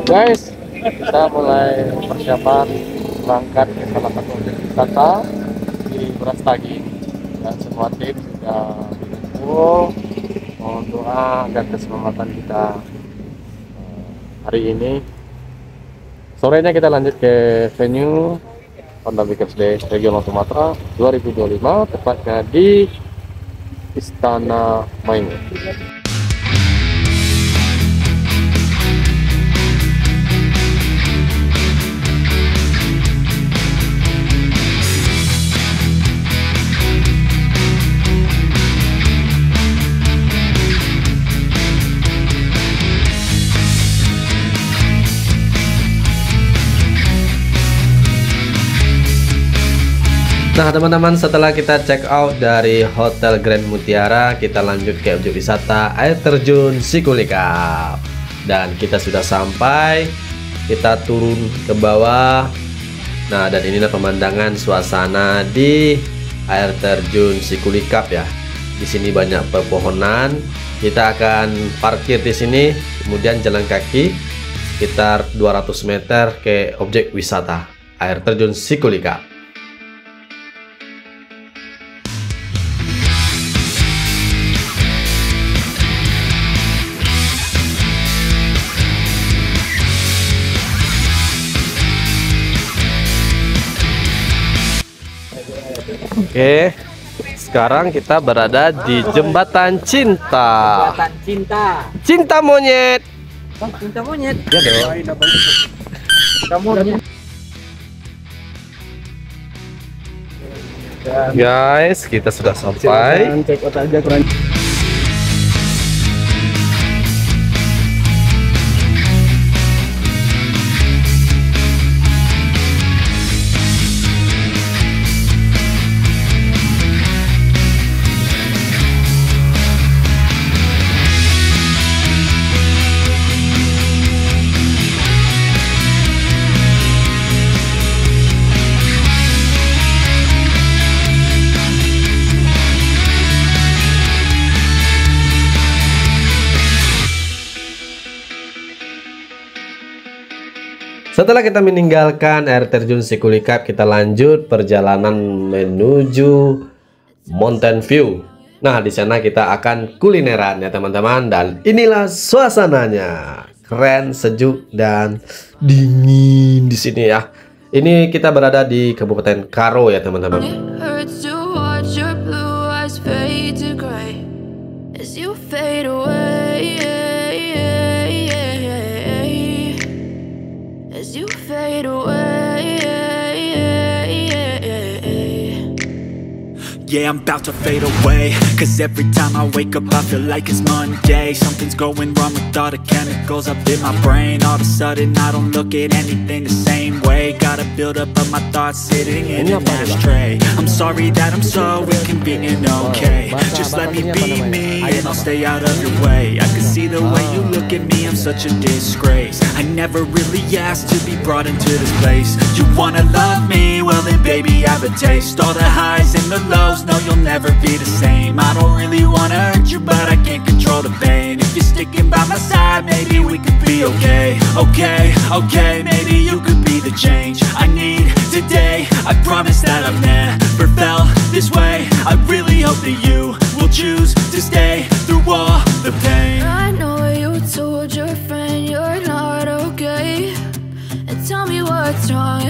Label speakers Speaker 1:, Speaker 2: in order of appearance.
Speaker 1: Guys, kita mulai persiapan berangkat ke salah satu objek wisata di Brastagi, dan semua tim sudah berkumpul. Mohon doa agar keselamatan kita hari ini. Sorenya kita lanjut ke venue Honda Bikers Day Regional Sumatera 2025, tepatnya di Istana Maimun.
Speaker 2: Nah teman-teman, setelah kita check out dari Hotel Grand Mutiara, kita lanjut ke objek wisata air terjun Sikulikap. Dan kita sudah sampai, kita turun ke bawah. Nah, dan inilah pemandangan suasana di air terjun Sikulikap ya. Di sini banyak pepohonan. Kita akan parkir di sini, kemudian jalan kaki sekitar 200 meter ke objek wisata air terjun Sikulikap.
Speaker 1: Oke, sekarang kita berada di Jembatan Cinta.
Speaker 3: Jembatan Cinta.
Speaker 1: Cinta monyet.
Speaker 3: Oh, cinta monyet.
Speaker 1: Ya dong.
Speaker 3: Cinta monyet.
Speaker 1: Guys, kita sudah sampai.
Speaker 3: Cek out aja kurang.
Speaker 2: Setelah kita meninggalkan air terjun Sikulikap, kita lanjut perjalanan menuju Mountain View. Nah, di sana kita akan kulineran ya teman-teman, dan inilah suasananya. Keren, sejuk dan dingin di sini ya. Ini kita berada di Kabupaten Karo ya teman-teman.
Speaker 4: Yeah, I'm about to fade away, cause every time I wake up I feel like it's Monday. Something's going wrong with all the chemicals up in my brain. All of a sudden I don't look at anything the same way. Gotta build up of my thoughts sitting in an ashtray. I'm sorry that I'm so inconvenient, okay. Just let me be me and I'll stay out of your way. I can see the way you look at me, I'm such a disgrace. I never really asked to be brought into this place. You wanna love me? Well then baby I have a taste. All the highs and the lows, no, you'll never be the same. I don't really wanna hurt you, but I can't control the pain. If you're sticking by my side, maybe we could be okay. Okay, maybe you could be the change I need today. I promise that I've never felt this way. I really hope that you will choose to stay through all the pain.
Speaker 5: I know you told your friend you're not okay, and tell me what's wrong.